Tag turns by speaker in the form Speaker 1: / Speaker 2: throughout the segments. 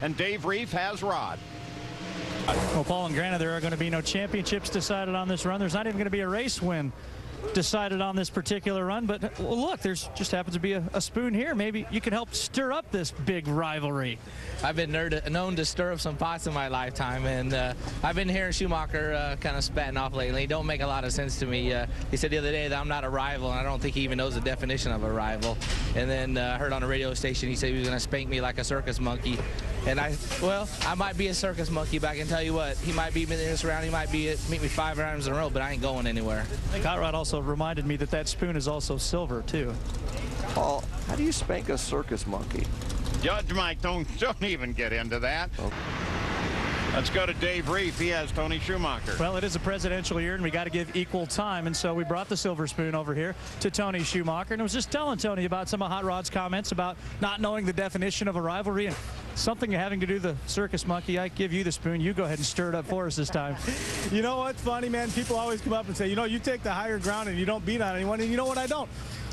Speaker 1: And Dave Reef has Rod.
Speaker 2: Well, Paul and granted, there are going to be no championships decided on this run. There's not even going to be a race win decided on this particular run. But well, look, there's just happens to be a spoon here. Maybe you can help stir up this big rivalry.
Speaker 3: I've been known to stir up some pots in my lifetime, and I've been hearing Schumacher kind of spatting off lately. It don't make a lot of sense to me. He said the other day that I'm not a rival, and I don't think he even knows the definition of a rival. And then I heard on a radio station he said he was going to spank me like a circus monkey. And I might be a circus monkey, but I can tell you what, he might beat me this round, he might meet me 5 rounds in a row, but I ain't going anywhere.
Speaker 2: Hot Rod also reminded me that spoon is also silver, too.
Speaker 4: Paul, how do you spank a circus monkey?
Speaker 1: Judge Mike, don't even get into that. Oh. Let's go to Dave Reef. He has Tony Schumacher.
Speaker 2: Well, it is a presidential year, and we got to give equal time, and so we brought the silver spoon over here to Tony Schumacher, and I was just telling Tony about some of Hot Rod's comments about not knowing the definition of a rivalry and something having to do the circus monkey. I give you the spoon. You go ahead and stir it up for us this time.
Speaker 5: You know what's funny, man? People always come up and say, you know, you take the higher ground and you don't beat on anyone, and you know what? I don't.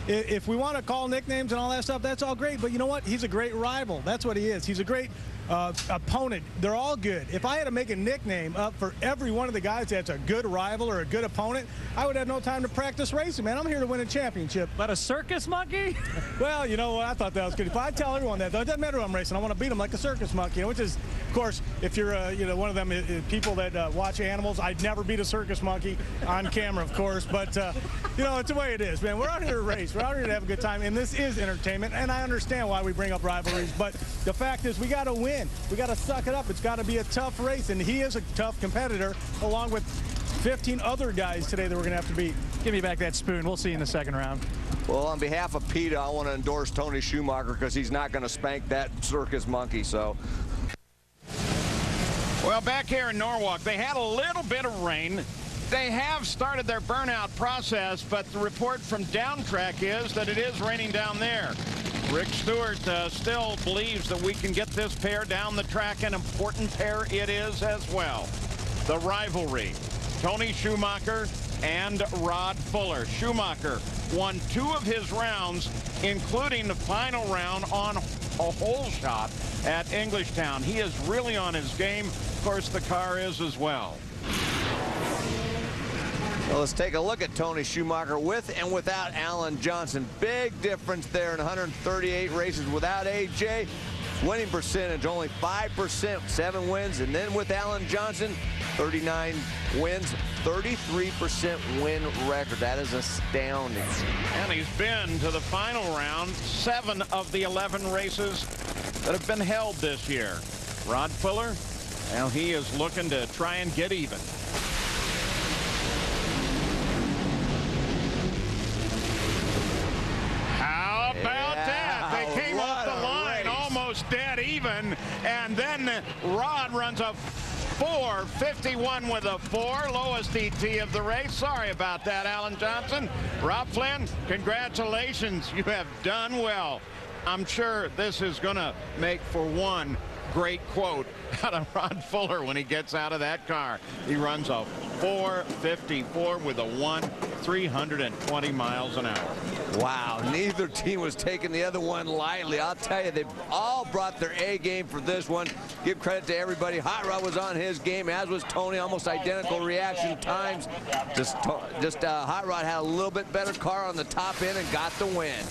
Speaker 5: If we want to call nicknames and all that stuff, that's all great. But you know what? He's a great rival. That's what he is. He's a great opponent. They're all good. If I had to make a nickname up for every one of the guys that's a good rival or a good opponent, I would have no time to practice racing, man. I'm here to win a championship.
Speaker 2: But a circus monkey?
Speaker 5: Well, you know what? I thought that was good. If I tell everyone that, though, it doesn't matter who I'm racing. I want to beat them like a circus monkey, which is, of course, if you're one of them people that watch animals, I'd never beat a circus monkey on camera, of course. But, you know, it's the way it is, man. We're out here to race. We're out here to have a good time, and this is entertainment, and I understand why we bring up rivalries. But the fact is we got to win. We got to suck it up. It's got to be a tough race, and he is a tough competitor, along with 15 other guys today that we're going to have to beat.
Speaker 2: Give me back that spoon. We'll see you in the second round.
Speaker 4: Well, on behalf of PETA, I want to endorse Tony Schumacher because he's not going to spank that circus monkey. So.
Speaker 1: Well, back here in Norwalk, they had a little bit of rain. They have started their burnout process, but the report from Downtrack is that it is raining down there. Rick Stewart still believes that we can get this pair down the track. An important pair it is as well. The rivalry, Tony Schumacher and Rod Fuller. Schumacher won 2 of his rounds, including the final round on a hole shot at Englishtown. He is really on his game. Of course, the car is as well.
Speaker 4: Well, let's take a look at Tony Schumacher with and without Alan Johnson. Big difference there in 138 races without AJ. Winning percentage only 5%, 7 wins, and then with Alan Johnson, 39 wins, 33% win record. That is astounding.
Speaker 1: And he's been to the final round 7 of the 11 races that have been held this year. Rod Fuller, well, he is looking to try and get even. How about that? They came off the line almost dead even, and then Rod runs a 4:51 with a 4, lowest ET of the race. Sorry about that, Alan Johnson. Rob Flynn, congratulations. You have done well. I'm sure this is going to make for one great quote out of Rod Fuller when he gets out of that car. He runs a 4:54 with a 1, 320 miles an hour.
Speaker 4: Wow, neither team was taking the other one lightly. I'll tell you, they all brought their A game for this one. Give credit to everybody. Hot Rod was on his game, as was Tony. Almost identical reaction times. Just Hot Rod had a little bit better car on the top end and got the win.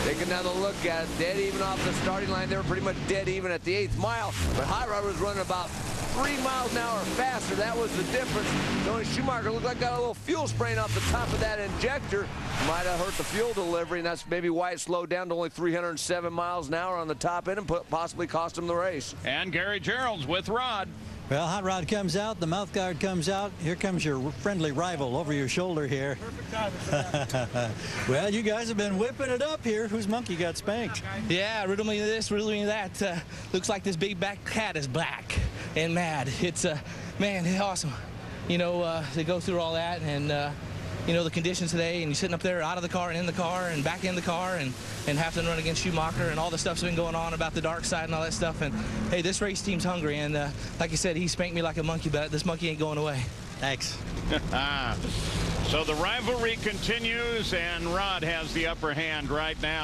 Speaker 4: Take another look at it. Dead even off the starting line. They were pretty much dead even at the 8th mile. But Hot Rod was running about 3 miles an hour faster. That was the difference. Tony Schumacher looked like got a little fuel spraying off the top of that injector. Might have hurt the fuel delivery, and that's maybe why it slowed down to only 307 miles an hour on the top end and possibly cost him the race.
Speaker 1: And Gary Gerold's with Rod.
Speaker 6: Well, Hot Rod comes out, the mouth guard comes out. Here comes your friendly rival over your shoulder here. Well, you guys have been whipping it up here. Whose monkey got spanked?
Speaker 3: Yeah, riddle me this, riddle me that. Looks like this big back cat is black and mad. It's, man, it's awesome. You know, they go through all that, and you know, the conditions today, and you're sitting up there out of the car and in the car and back in the car and having to run against Schumacher, and all the stuff's been going on about the dark side and all that stuff. And hey, this race team's hungry, and like I said, he spanked me like a monkey, but this monkey ain't going away.
Speaker 6: Thanks.
Speaker 1: So the rivalry continues, and Rod has the upper hand right now.